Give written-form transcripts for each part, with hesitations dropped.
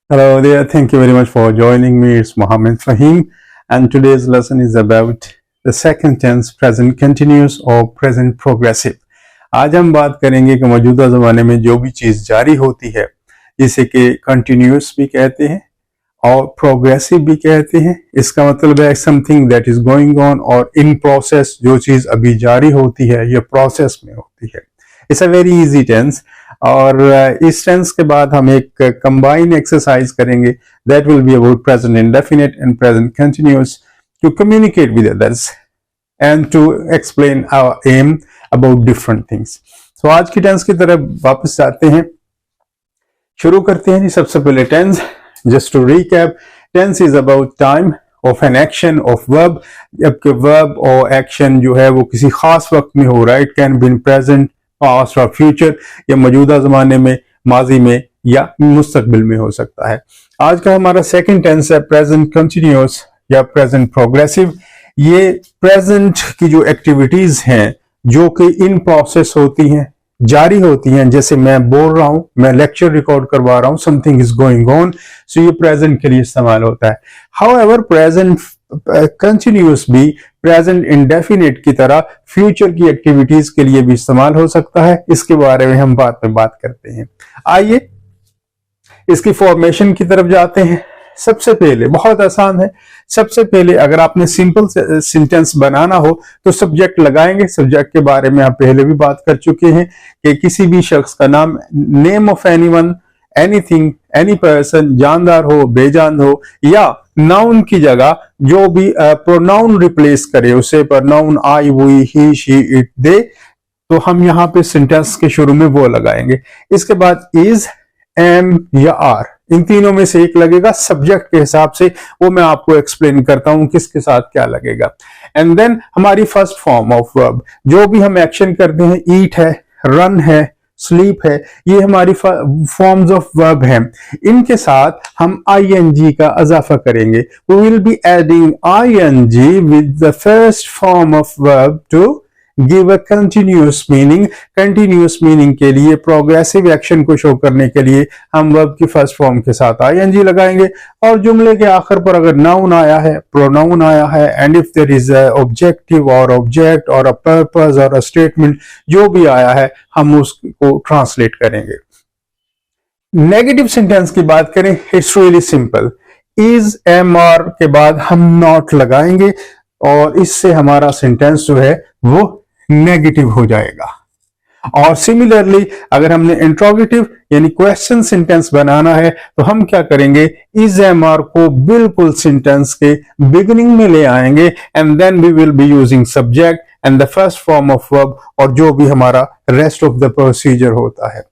Hello there, thank you very much for joining me. It's Mohammed Fahim, and today's lesson is about the second tense present continuous or present progressive. आज हम बात करेंगे कि मौजूदा ज़माने में जो भी चीज़ जारी होती है जिसे कि कंटिन्यूस भी कहते हैं और प्रोग्रेसिव भी कहते हैं। इसका मतलब है something that is going on और इन प्रोसेस, जो चीज़ अभी जारी होती है या प्रोसेस में होती है। It's a very easy tense. और इस टेंस के बाद हम एक कंबाइन एक्सरसाइज करेंगे that will be about present indefinite and present continuous to communicate with others and to explain our aim about different things. तो आज की टेंस की तरफ वापस जाते हैं, शुरू करते हैं जी। सबसे पहले tense, just to recap, tense is about time of an action of verb. जबकि वर्ब और एक्शन जो है वो किसी खास वक्त में हो रहा है। It can be in present, past और फ्यूचर, या मौजूदा जमाने में, माजी में या मुस्तकबिल में हो सकता है। आज का हमारा सेकंड टेंस है प्रेजेंट कंटिन्यूअस या प्रेजेंट प्रोग्रेसिव। ये प्रेजेंट की जो एक्टिविटीज हैं जो कि इन प्रोसेस होती हैं, जारी होती हैं, जैसे मैं बोल रहा हूं, मैं लेक्चर रिकॉर्ड करवा रहा हूं, समथिंग इज गोइंग ऑन, सो ये प्रेजेंट के लिए इस्तेमाल होता है। हाउएवर प्रेजेंट कंटिन्यूअस भी प्रेजेंट इंडेफिनिट की तरह फ्यूचर की एक्टिविटीज के लिए भी इस्तेमाल हो सकता है। इसके बारे में हम बाद में बात करते हैं। आइए इसकी फॉर्मेशन की तरफ जाते हैं। सबसे पहले, बहुत आसान है, सबसे पहले अगर आपने सिंपल सेंटेंस बनाना हो तो सब्जेक्ट लगाएंगे। सब्जेक्ट के बारे में आप पहले भी बात कर चुके हैं कि किसी भी शख्स का नाम, name of anyone, anything, any person, जानदार हो, बेजान हो, या नाउन की जगह जो भी प्रोनाउन रिप्लेस करे उसे, pronoun I, we, he, she, it, they, तो हम यहाँ पे सेंटेंस के शुरू में वो लगाएंगे। इसके बाद इज, एम या आर, इन तीनों में से एक लगेगा सब्जेक्ट के हिसाब से। वो मैं आपको एक्सप्लेन करता हूं किसके साथ क्या लगेगा। एंड देन हमारी फर्स्ट फॉर्म ऑफ वर्ब, जो भी हम एक्शन करते हैं, ईट है, रन है, स्लीप है, ये हमारी फॉर्म्स ऑफ वर्ब हैं। इनके साथ हम ing का इजाफा करेंगे। We will be adding ing with the first form of verb to give a continuous meaning. Continuous meaning के लिए, प्रोग्रेसिव एक्शन को शो करने के लिए हम वर्ब की फर्स्ट फॉर्म के साथ ing लगाएंगे। और जुमले के आखिर पर अगर नाउन आया है, प्रोनाउन आया है, and if there is a objective और ऑब्जेक्ट और अ पर्पस और अ स्टेटमेंट, जो भी आया है हम उसको ट्रांसलेट करेंगे। नेगेटिव सेंटेंस की बात करें, it's really simple. Is, am, are के बाद हम नॉट लगाएंगे और इससे हमारा सेंटेंस जो है वो नेगेटिव हो जाएगा। और सिमिलरली अगर हमने इंट्रोगेटिव यानी क्वेश्चन सेंटेंस बनाना है तो हम क्या करेंगे, इज, एम, आर को बिल्कुल सेंटेंस के बिगिनिंग में ले आएंगे, and then we will be using subject and the first form of verb, और जो भी हमारा रेस्ट ऑफ द प्रोसीजर होता है।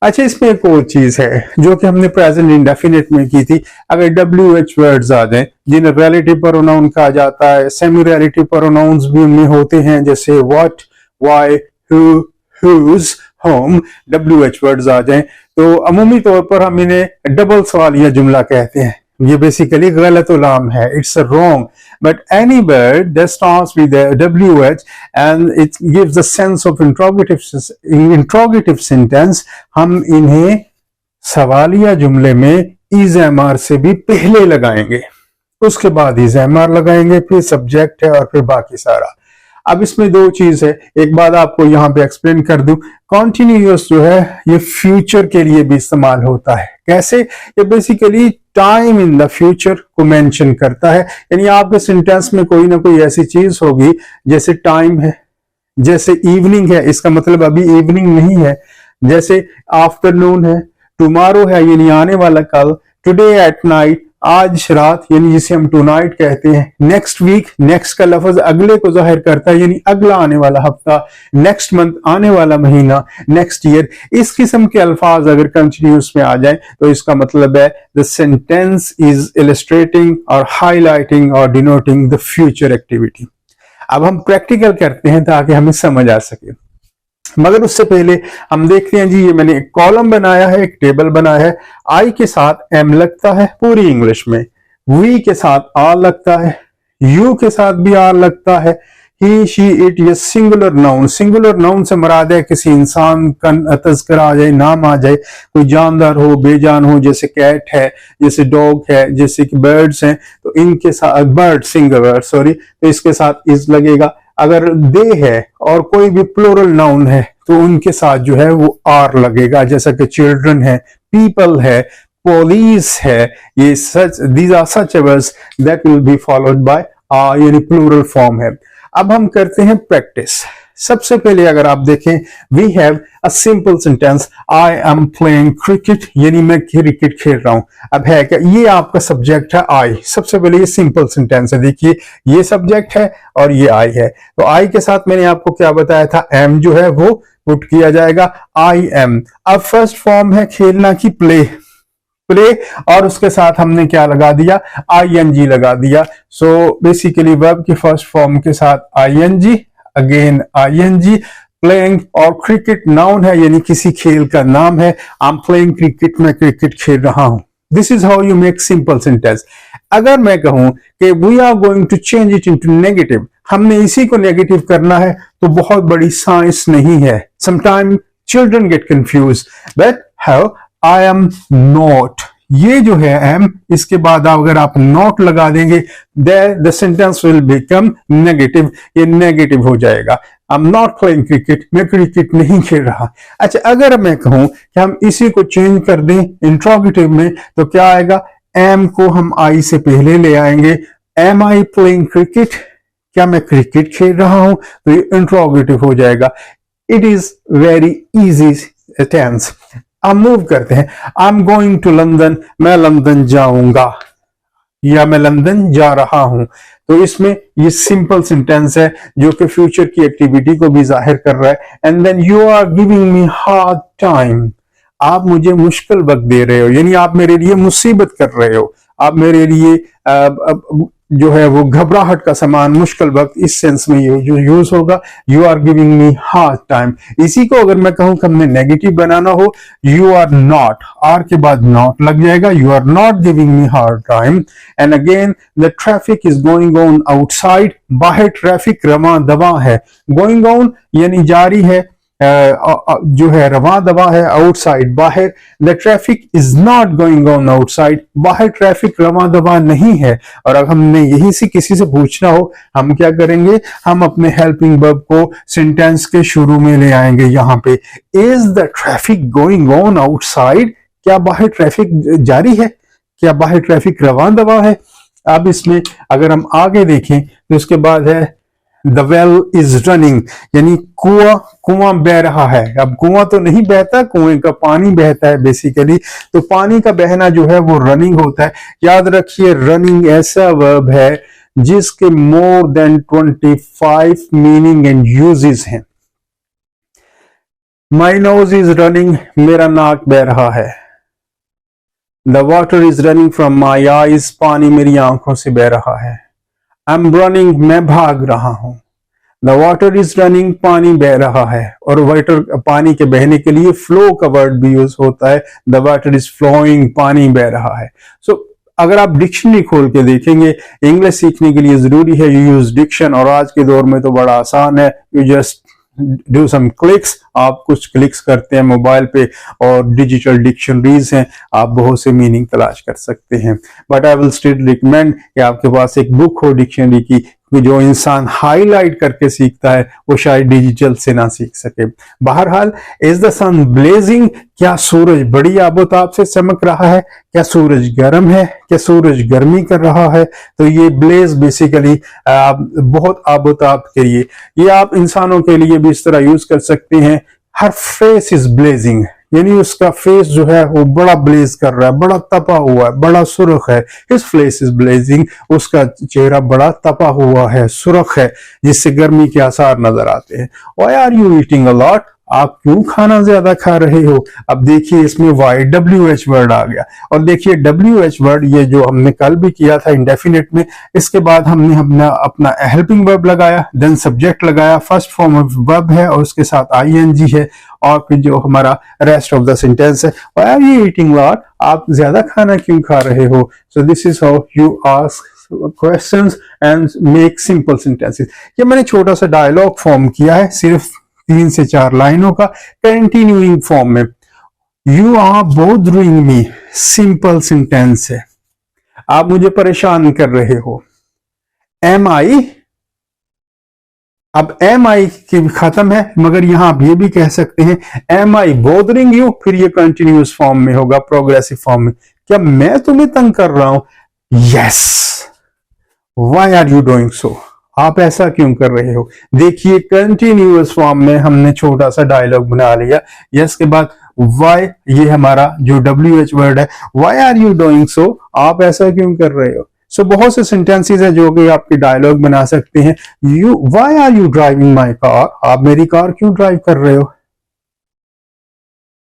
अच्छा, इसमें एक और चीज है जो कि हमने प्रेजेंट इंडेफिनिट में की थी। अगर WH वर्ड्स आ जाएं जिन्हें रिलेटिव प्रोनाउन कहा जाता है, सेमी रिलेटिव प्रोनाउंस भी उनमें होते हैं, जैसे what, why, who, whose, whom, WH words आ जाएं तो अमूमी तौर पर हम इन्हें डबल सवालिया जुमला कहते हैं। ये बेसिकली गलत उलाम है, it's wrong, but any word that starts with the WH and it gives the sense of interrogative sentence, हम इन्हें सवालिया जुमले में is, MR से भी पहले लगाएंगे, उसके बाद is, MR लगाएंगे, फिर सब्जेक्ट है और फिर बाकी सारा। अब इसमें दो चीज है, एक बात आपको यहाँ पे एक्सप्लेन कर दूं। कॉन्टिन्यूअस जो है ये फ्यूचर के लिए भी इस्तेमाल होता है। कैसे? ये basically time in the future को मेंशन करता है, यानी आपके सेंटेंस में कोई ना कोई ऐसी चीज होगी, जैसे टाइम है, जैसे इवनिंग है, इसका मतलब अभी इवनिंग नहीं है, जैसे आफ्टरनून है, टुमारो है यानी आने वाला कल, टुडे एट नाइट, आज रात यानी जिसे हम टू नाइट कहते हैं, नेक्स्ट वीक, नेक्स्ट का लफ्ज अगले को जाहिर करता है यानी अगला आने वाला हफ्ता, नेक्स्ट मंथ आने वाला महीना, नेक्स्ट ईयर। इस किस्म के अल्फाज अगर कंटिन्यूस में आ जाए तो इसका मतलब है द सेंटेंस इज इलस्ट्रेटिंग और हाईलाइटिंग और डिनोटिंग द फ्यूचर एक्टिविटी। अब हम प्रैक्टिकल करते हैं ताकि हमें समझ आ सके, मगर उससे पहले हम देखते हैं जी, ये मैंने एक कॉलम बनाया है, एक टेबल बनाया है। आई के साथ एम लगता है पूरी इंग्लिश में, वी के साथ आर लगता है, यू के साथ भी आर लगता है, ही शी इट, ये सिंगुलर नाउन, सिंगुलर नाउन से मुराद है किसी इंसान का तज़किरा आ जाए, नाम आ जाए, कोई जानदार हो, बेजान हो, जैसे कैट है, जैसे डॉग है, जैसे कि बर्ड्स हैं, तो इनके साथ बर्ड सिंगुलर सॉरी, तो इसके साथ इज लगेगा। अगर दे है और कोई भी प्लूरल नाउन है तो उनके साथ जो है वो आर लगेगा, जैसा कि चिल्ड्रन है, पीपल है, police है, ये सच, these are such words that will be followed by यानी प्लूरल फॉर्म है। अब हम करते हैं प्रैक्टिस। सबसे पहले अगर आप देखें, we have a simple sentence, I am playing cricket, यानी मैं क्रिकेट खेल रहा हूं। अब है क्या, ये आपका सब्जेक्ट है आई। सबसे पहले ये सिंपल सेंटेंस है, देखिए ये सब्जेक्ट है और ये आई है, तो आई के साथ मैंने आपको क्या बताया था, एम जो है वो पुट किया जाएगा, आई एम। अब फर्स्ट फॉर्म है खेलना की प्ले, प्ले, और उसके साथ हमने क्या लगा दिया, आईएनजी लगा दिया। सो बेसिकली वर्ब की फर्स्ट फॉर्म के साथ आईएनजी, अगेन आईएनजी, प्लेइंग, और क्रिकेट नाउन है यानी किसी खेल का नाम है, आई एम प्लेइंग क्रिकेट, मैं क्रिकेट खेल रहा हूं। This is how you make simple sentence. अगर मैं कहूं कि we are going to change it into negative, हमने इसी को नेगेटिव करना है, तो बहुत बड़ी साइंस नहीं है। Sometime children get confuse, but how, I am not, ये जो है एम, इसके बाद अगर आप नॉट लगा देंगे, the sentence will become negative, ये नेगेटिव हो जाएगा। I am not playing cricket, मैं क्रिकेट नहीं खेल रहा। अच्छा, अगर मैं कहूं कि हम इसी को चेंज कर दें इंट्रोगेटिव में, तो क्या आएगा, एम को हम आई से पहले ले आएंगे, एम आई प्लेइंग क्रिकेट, क्या मैं क्रिकेट खेल रहा हूं, तो ये इंट्रोगेटिव हो जाएगा। It is very easy tense. हम मूव करते हैं, I am going to London, मैं लंदन जाऊंगा, या मैं लंदन जा रहा हूं। तो इसमें ये सिंपल सेंटेंस है जो कि फ्यूचर की एक्टिविटी को भी जाहिर कर रहा है। And then you are giving me hard time, आप मुझे मुश्किल वक्त दे रहे हो, यानी आप मेरे लिए मुसीबत कर रहे हो, आप मेरे लिए जो है वो घबराहट का समान मुश्किल वक्त, इस सेंस में ये यूज होगा, you are giving me hard time. इसी को अगर मैं कहूं कि हमने नेगेटिव बनाना हो, यू आर नॉट, आर के बाद नॉट लग जाएगा, you are not giving me hard time. And again the traffic is going on outside, बाहर ट्रैफिक रवां दवा है, गोइंग ऑन यानी जारी है, जो है रवां दवा है, आउटसाइड बाहर, the traffic is not going on outside, बाहर ट्रैफिक रवां दवा नहीं है। और अगर हमने यही से किसी से पूछना हो, हम क्या करेंगे, हम अपने हेल्पिंग वर्ब को सेंटेंस के शुरू में ले आएंगे। यहाँ पे is the traffic going on outside, क्या बाहर ट्रैफिक जारी है, क्या बाहर ट्रैफिक रवां दवा है। अब इसमें अगर हम आगे देखें तो उसके बाद है द वेल इज रनिंग, यानी कुआं बह रहा है। अब कुआं तो नहीं बहता, कुएं का पानी बहता है बेसिकली, तो पानी का बहना जो है वो रनिंग होता है। याद रखिए, रनिंग ऐसा वर्ब है जिसके more than 25 meaning and uses हैं। माई नोज इज रनिंग, मेरा नाक बह रहा है। The water is running from my eyes, पानी मेरी आंखों से बह रहा है। आई एम रनिंग, मैं भाग रहा हूं। द वाटर इज रनिंग, पानी बह रहा है, और वाटर, पानी के बहने के लिए फ्लो का वर्ड भी यूज होता है, द वाटर इज फ्लोइंग, पानी बह रहा है। सो अगर आप डिक्शनरी खोल के देखेंगे, इंग्लिश सीखने के लिए जरूरी है यू यूज डिक्शन, और आज के दौर में तो बड़ा आसान है, you just do some clicks, आप कुछ क्लिक्स करते हैं मोबाइल पे और डिजिटल डिक्शनरीज हैं, आप बहुत से मीनिंग तलाश कर सकते हैं। But I will still recommend कि आपके पास एक बुक हो डिक्शनरी की, जो इंसान हाईलाइट करके सीखता है वो शायद डिजिटल से ना सीख सके। बहरहाल, इज द सन ब्लेजिंग, क्या सूरज बड़ी आबोताब से चमक रहा है, क्या सूरज गर्म है, क्या सूरज गर्मी कर रहा है। तो ये ब्लेज बेसिकली बहुत आबोताब के लिए, ये आप इंसानों के लिए भी इस तरह यूज कर सकते हैं। हर फेस इज ब्लेजिंग, यानी उसका फेस जो है वो बड़ा ब्लेज कर रहा है, बड़ा तपा हुआ है, बड़ा सुर्ख है। हिज फेस इज ब्लेजिंग, उसका चेहरा बड़ा तपा हुआ है, सुर्ख है, जिससे गर्मी के आसार नजर आते हैं। Why are you eating a lot, आप क्यों खाना ज्यादा खा रहे हो। अब देखिए इसमें YWH वर्ड आ गया, और देखिए WH वर्ड ये जो हमने कल भी किया था इंडेफिनिट में, इसके बाद हमने अपना हेल्पिंग वर्ब लगाया, देन सब्जेक्ट लगाया, फर्स्ट फॉर्म ऑफ वर्ब है और उसके साथ ING है, और फिर जो हमारा रेस्ट ऑफ द सेंटेंस है, why are you eating lot, आप ज्यादा खाना क्यों खा रहे हो। So this is how you ask questions and make simple sentences. ये मैंने छोटा सा डायलॉग फॉर्म किया है, सिर्फ 3 से 4 लाइनों का, कंटिन्यूइंग फॉर्म में। You are bothering me, simple sentence है, आप मुझे परेशान कर रहे हो। एम आई, अब एम आई की खत्म है, मगर यहां आप ये भी कह सकते हैं एम आई बोदरिंग यू, फिर ये कंटिन्यूअस फॉर्म में होगा, प्रोग्रेसिव फॉर्म में। क्या मैं तुम्हें तंग कर रहा हूं? Yes. Why are you doing so, आप ऐसा क्यों कर रहे हो? देखिए कंटिन्यूअस फॉर्म में हमने छोटा सा डायलॉग बना लिया। यस के बाद वाई, ये हमारा जो WH वर्ड है, why are you doing so, आप ऐसा क्यों कर रहे हो? सो बहुत से सेंटेंसेस है जो कि आपके डायलॉग बना सकते हैं। You, why are you driving my car, आप मेरी कार क्यों ड्राइव कर रहे हो?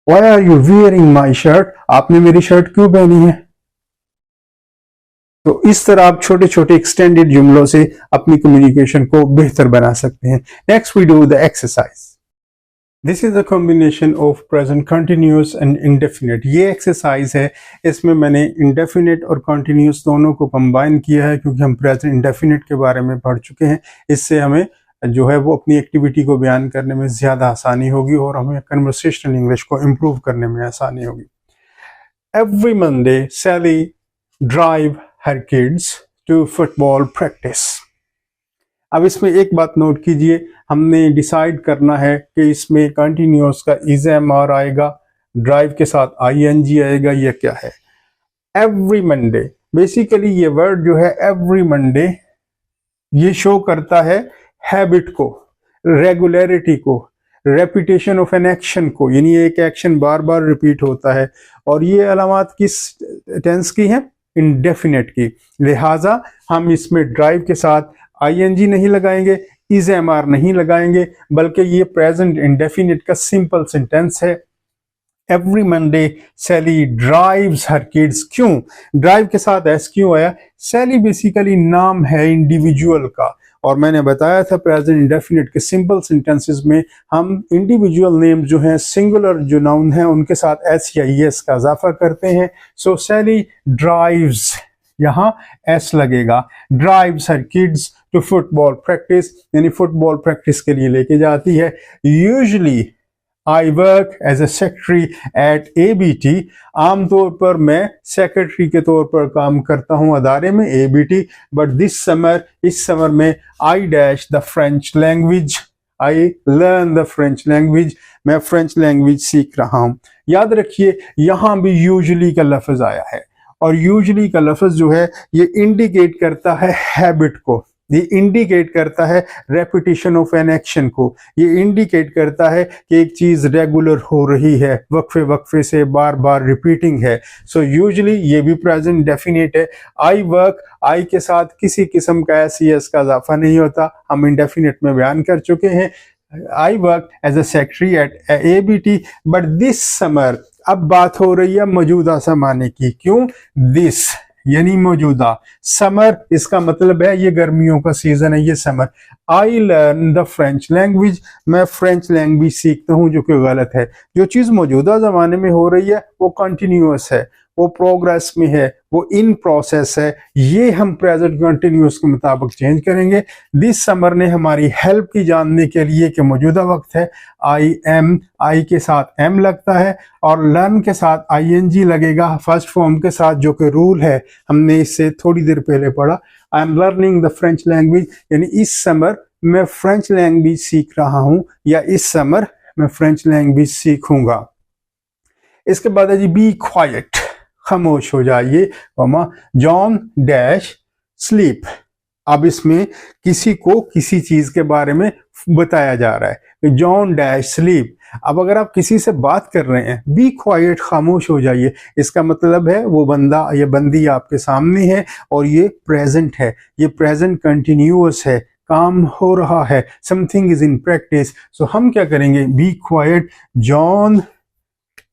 Why are you wearing my shirt, आपने मेरी शर्ट क्यों पहनी है? तो इस तरह आप छोटे छोटे एक्सटेंडेड जुमलों से अपनी कम्युनिकेशन को बेहतर बना सकते हैं। Next we do the exercise. This is a combination of present continuous and indefinite. ये एक्सरसाइज है, इसमें मैंने इंडेफिनिट और कंटिन्यूअस दोनों को कंबाइन किया है, क्योंकि हम प्रेजेंट इंडेफिनिट के बारे में पढ़ चुके हैं। इससे हमें जो है वो अपनी एक्टिविटी को बयान करने में ज़्यादा आसानी होगी और हमें कन्वर्सेशनल इंग्लिश को इम्प्रूव करने में आसानी होगी। एवरी मंडे सैली ड्राइव हर किड्स टू फुटबॉल प्रैक्टिस। अब इसमें एक बात नोट कीजिए, हमने डिसाइड करना है कि इसमें कंटिन्यूअस का इज एम आर आएगा, ड्राइव के साथ ING आएगा, यह क्या है? एवरी मंडे, बेसिकली ये वर्ड जो है एवरी मंडे, ये शो करता है हैबिट को, रेगुलरिटी को, रेपिटेशन ऑफ एन एक्शन को, यानी एक एक्शन बार बार रिपीट होता है। और ये अलामत किस टेंस की है? इंडेफिनेट की। लिहाजा हम इसमें ड्राइव के साथ ING नहीं लगाएंगे, इज एम आर नहीं लगाएंगे, बल्कि ये प्रेजेंट इंडेफिनिट का सिंपल सेंटेंस है। एवरी मंडे सैली ड्राइव्स हर किड्स। क्यों ड्राइव के साथ एस क्यों आया? सैली बेसिकली नाम है इंडिविजुअल का, और मैंने बताया था प्रेजेंट इंडेफिनिट के सिंपल सेंटेंसेस में हम इंडिविजुअल नेम जो हैं, सिंगुलर जो नाउन है, उनके साथ S या ES का इजाफा करते हैं। सो सैली ड्राइव्स, यहाँ S लगेगा। ड्राइव्स हर किड्स टू फुटबॉल प्रैक्टिस, यानी फुटबॉल प्रैक्टिस के लिए लेके जाती है। Usually I work as a secretary at ABT, आमतौर पर मैं सेक्रेटरी के तौर पर काम करता हूं अदारे में ABT, बट दिस समर, इस समर में I dash the French language, I learn the French language, मैं फ्रेंच लैंग्वेज सीख रहा हूं। याद रखिए यहां भी यूजुअली का लफ्ज आया है, और यूजुअली का लफ्ज जो है ये इंडिकेट करता है हैबिट को, ये इंडिकेट करता है रेपिटेशन ऑफ एन एक्शन को, ये इंडिकेट करता है कि एक चीज रेगुलर हो रही है, वक्फे वक्फे से बार बार रिपीटिंग है। सो यूजुअली ये भी प्रेजेंट डेफिनेट है। आई वर्क, आई के साथ किसी किस्म का SES का इजाफा नहीं होता, हम इंडेफिनेट में बयान कर चुके हैं। I work as a secretary at ABT, but this summer, अब बात हो रही है मौजूदा ज़माने की। क्यों? दिस यानी मौजूदा, समर इसका मतलब है ये गर्मियों का सीजन है, ये summer. I learn the French language, मैं फ्रेंच लैंग्वेज सीखता हूँ, जो कि गलत है। जो चीज़ मौजूदा ज़माने में हो रही है वो कंटिन्यूअस है, वो प्रोग्रेस में है, वो इन प्रोसेस है। ये हम प्रेजेंट कंटिन्यूअस के मुताबिक चेंज करेंगे। दिस समर ने हमारी हेल्प की जानने के लिए कि मौजूदा वक्त है। आई एम, आई के साथ एम लगता है, और लर्न के साथ ING लगेगा फर्स्ट फॉर्म के साथ, जो कि रूल है, हमने इससे थोड़ी देर पहले पढ़ा। I am learning the French language, यानी इस समर मैं फ्रेंच लैंग्वेज सीख रहा हूँ, या इस समर मैं फ्रेंच लैंग्वेज सीखूंगा। इसके बाद है जी बी क्वाइट, खामोश हो जाइए, जॉन डैश स्लीप। अब इसमें किसी को किसी चीज के बारे में बताया जा रहा है, जॉन डैश स्लीप। अब अगर आप किसी से बात कर रहे हैं, बी क्वाइट, खामोश हो जाइए, इसका मतलब है वो बंदा या बंदी आपके सामने है, और ये प्रेजेंट है, ये प्रेजेंट कंटिन्यूअस है, काम हो रहा है, something is in practice. So हम क्या करेंगे? Be quiet, John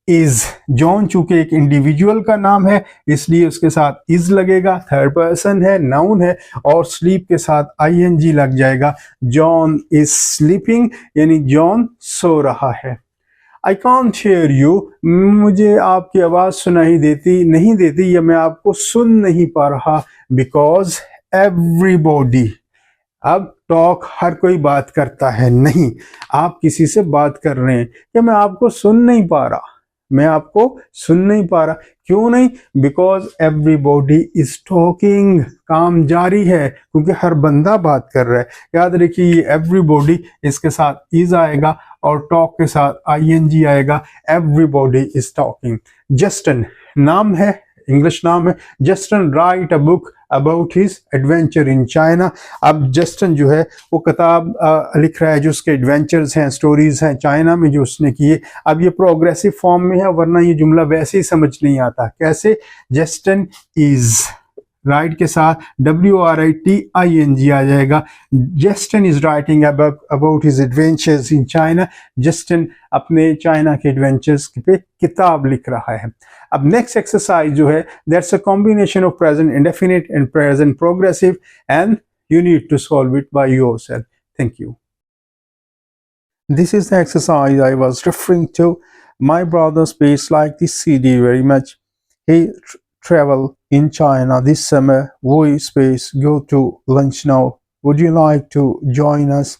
is, John चूंकि एक इंडिविजुअल का नाम है इसलिए उसके साथ इज लगेगा, थर्ड पर्सन है, नाउन है, और स्लीप के साथ ING लग जाएगा। जॉन इज स्लीपिंग, यानी जॉन सो रहा है। आई कॉन्ट हेयर यू, मुझे आपकी आवाज़ सुनाई देती नहीं देती या मैं आपको सुन नहीं पा रहा, बिकॉज एवरीबॉडी। अब टॉक हर कोई बात करता है, नहीं, आप किसी से बात कर रहे हैं कि मैं आपको सुन नहीं पा रहा, मैं आपको सुन नहीं पा रहा, क्यों नहीं? बिकॉज एवरीबॉडी इज टॉकिंग, काम जारी है क्योंकि हर बंदा बात कर रहा है। याद रखिए ये एवरीबॉडी, इसके साथ इज आएगा और टॉक के साथ आईएनजी आएगा। Everybody is talking. जस्टिन नाम है, इंग्लिश नाम है। Justin right a book about his adventure in China. अब जस्टिन जो है वो किताब लिख रहा है जो उसके एडवेंचर्स हैं, स्टोरीज हैं चाइना में जो उसने किए। अब ये प्रोग्रेसिव फॉर्म में है, वरना ये जुमला वैसे ही समझ नहीं आता। कैसे? जस्टिन इज, राइट के साथ WRITING आ जाएगा। Justin is writing about his adventures in China. Justin अपने चाइना के एडवेंचर्स पे किताब लिख रहा है। अब नेक्स्ट एक्सरसाइज जो है, that's a combination of present indefinite and present progressive and you need to solve it by yourself. Thank you. This is the exercise I was referring to. My brother space like this CD very much. He travel in China this summer. We space go to lunch now. Would you like to join us?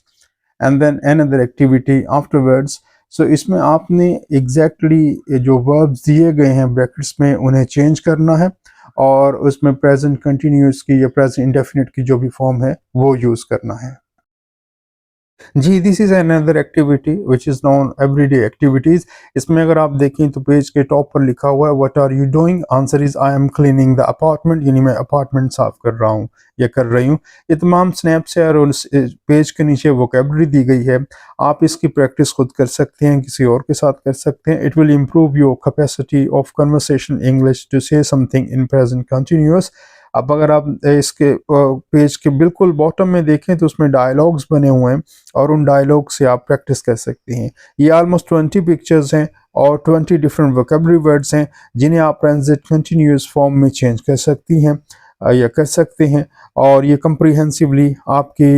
And then another activity afterwards. So इसमें आपने exactly जो verbs दिए गए हैं brackets में उन्हें change करना है और उसमें प्रेजेंट कंटिन्यूस की या प्रेजेंट इंडेफिनिट की जो भी फॉर्म है वो यूज करना है जी। This is another activity which is non everyday activities. इसमें अगर आप देखें तो पेज के टॉप पर लिखा हुआ है what are you doing. Answer is I am cleaning the apartment, यानी मैं अपार्टमेंट साफ कर रहा हूँ या कर रही हूँ। ये तमाम स्नैप्स है और उस पेज के नीचे वोकैबुलरी दी गई है। आप इसकी प्रैक्टिस खुद कर सकते हैं, किसी और के साथ कर सकते हैं। It will improve your capacity of conversation English to say something in present continuous. अब अगर आप इसके पेज के बिल्कुल बॉटम में देखें तो उसमें डायलॉग्स बने हुए हैं और उन डायलॉग से आप प्रैक्टिस कर सकती हैं। ये ऑलमोस्ट 20 पिक्चर्स हैं और 20 डिफरेंट वोकैबुलरी वर्ड्स हैं जिन्हें आप प्रेजेंट कंटिन्यूअस फॉर्म में चेंज कर सकती हैं या कर सकते हैं। और ये कंप्रीहेंसिवली आपकी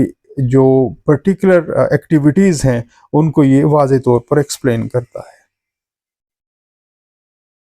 जो पर्टिकुलर एक्टिविटीज़ हैं उनको ये वाज़े तौर पर एक्सप्लेन करता है।